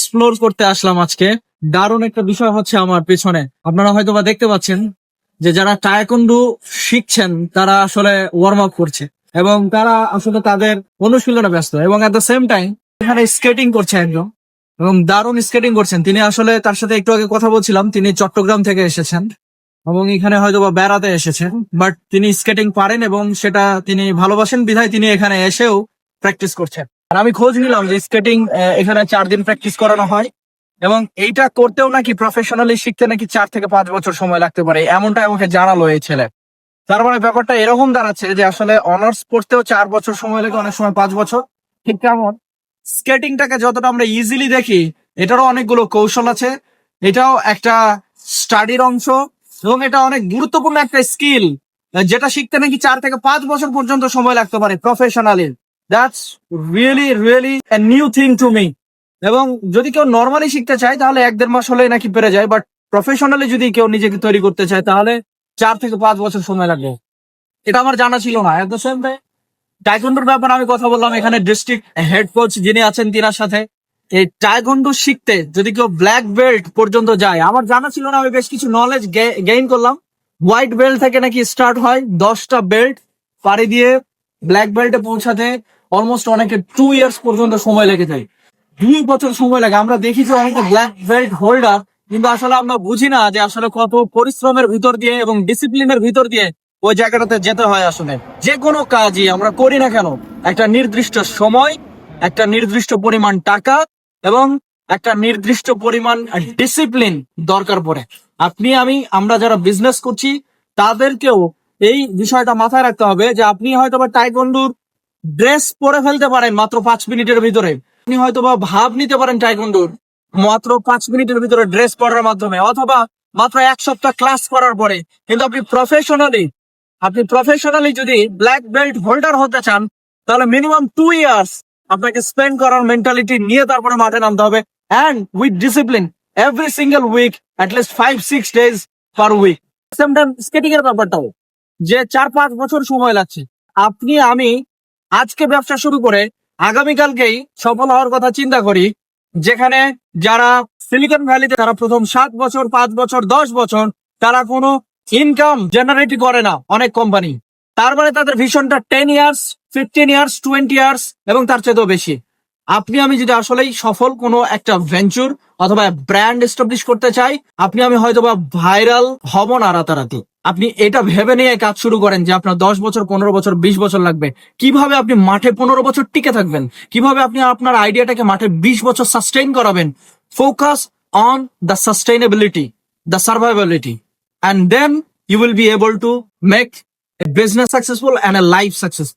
Explore করতে আসলাম আজকে। দারুণ একটা বিষয় হচ্ছে আমার পেছনে, আপনারা হয়তো বা দেখতে পাচ্ছেন যে যারা টায়কোন্ডু শিখছেন তারা আসলে ওয়ার্ম আপ করছে এবং তারা আসলে তাদের অনুশীলনে ব্যস্ত এবং এট দ্য সেম টাইম এখানে স্কেটিং করছে একজন এবং দারুণ স্কেটিং করছেন তিনি। আসলে তার সাথে একটু আগে কথা বলছিলাম, তিনি চট্টগ্রাম থেকে এসেছেন এবং এখানে হয়তো বা বেড়াতে এসেছেন, বাট তিনি স্কেটিং পারেন এবং সেটা তিনি ভালোবাসেন বিধায় তিনি এখানে এসেও প্র্যাকটিস করছেন। আর আমি খোঁজ নিলাম যে স্কেটিং এখানে 4 দিন প্র্যাকটিস করানো হয় এবং এইটা করতেও নাকি প্রফেশনালি শিখতে নাকি 4 থেকে 5 বছর সময় লাগতে পারে, এমনটাই আমাকে জানালো এই ছেলে। তার মানে ব্যাপারটা এরকম দাঁড়াচ্ছে যে আসলে অনার্স পড়তেও 4 বছর সময় লাগে, অনেক সময় 5 বছর। ঠিক তেমন স্কেটিংটাকে যতটা আমরা ইজিলি দেখি, এটারও অনেকগুলো কৌশল আছে, এটাও একটা স্টাডির অংশ এবং এটা অনেক গুরুত্বপূর্ণ একটা স্কিল যেটা শিখতে নাকি 4 থেকে 5 বছর পর্যন্ত সময় লাগতে পারে professionally. That's really really a new thing to me. এবং যদি কেউ নর্মালি শিখতে চায় তাহলে 1-1.5 মাস হলেই নাকি পেরে যায়, বাট প্রফেশনালি যদি কেউ নিজেকে তৈরি করতে চায় তাহলে 4 থেকে 5 বছর সময় লাগবে। এটা আমার জানা ছিল না। এট দ্য সেম টাইম টাইকোন্ডোর ব্যাপারে আমি কথা বললাম এখানে ডিস্ট্রিক্ট হেড কোচ যিনি আছেন তিনার সাথে। এই টাইকোন্ডো শিখতে যদি কেউ ব্ল্যাক বেল্ট পর্যন্ত যায়, আমার জানা ছিল না, আমি বেশ কিছু নলেজ গেইন করলাম। হোয়াইট বেল্ট থেকে নাকি স্টার্ট হয়, 10টা বেল্ট পাড়ি দিয়ে ব্ল্যাক বেল্টে পৌঁছাতে অলমোস্ট অনেকে 2 ইয়ার্স পর্যন্ত সময় লেগে যায়, 2 বছর সময় লাগে। আমরা দেখি যে অনেকে ব্ল্যাক বেল্ট হোল্ডার, কিন্তু আসলে আমরা বুঝি না যে আসলে কত পরিশ্রমের ভিতর দিয়ে এবং ডিসিপ্লিনের ভিতর দিয়ে ওই জায়গাটাতে যেতে হয়। আসলে যে কোনো কাজই আমরা করি না কেন, একটা নির্দিষ্ট সময়, একটা নির্দিষ্ট পরিমাণ টাকা এবং একটা নির্দিষ্ট পরিমাণ ডিসিপ্লিন দরকার পড়ে। আপনি আমরা যারা বিজনেস করছি তাদেরকেও এই বিষয়টা মাথায় রাখতে হবে যে আপনি হয়তো বা টাইকোন্ডোর ড্রেস পরে ফেলতে পারেন মাত্র 5 মিনিটের ভিতরে, আপনি হয়তো বা ভাব নিতে পারেন টাইকোন্ডোর মাত্র 5 মিনিটের ভিতরে ড্রেস পরার মাধ্যমে, অথবা মাত্র 1 সপ্তাহ ক্লাস করার পরে। কিন্তু আপনি প্রফেশনালি যদি ব্ল্যাক বেল্ট হোল্ডার হতে চান তাহলে মিনিমাম 2 ইয়ার্স আপনাকে স্পেন্ড করার মেন্টালিটি নিয়ে তারপরে মাঠে নামতে হবে, and with discipline every single week, at least 5-6 days per week. Same time skating এর ব্যাপারটাও যে 4-5 বছর সময় লাগছে। আমি আজকে ব্যবসা শুরু করে আগামীকালকেই সফল হওয়ার কথা চিন্তা করি, যেখানে যারা সিলিকন ভ্যালিতে তারা প্রথম 7 বছর, 5 বছর, 10 বছর তারা কোনো ইনকাম জেনারেট করে না অনেক কোম্পানি। তার মানে তাদের ভিশনটা 10 ইয়ার্স, 15 ইয়ার্স, 20 ইয়ার্স এবং তার চেয়েও বেশি। আমি যদি আসলেই সফল কোনো একটা ভেঞ্চর অথবা ব্র্যান্ড এস্টাবলিশ করতে চাই, আমি হয়তো বা ভাইরাল হব না রাতারাতি। আপনি এটা ভেবে নিয়ে কাজ শুরু করেন যে আপনার 10 বছর, 15 বছর, 20 বছর লাগবে। কিভাবে আপনি মাঠে 15 বছর টিকে থাকবেন, কিভাবে আপনি আপনার আইডিয়াটাকে মাঠে 20 বছর সাস্টেইন করাবেন। Focus on the sustainability, the survivability, and then you will be able to make a business successful and a life success.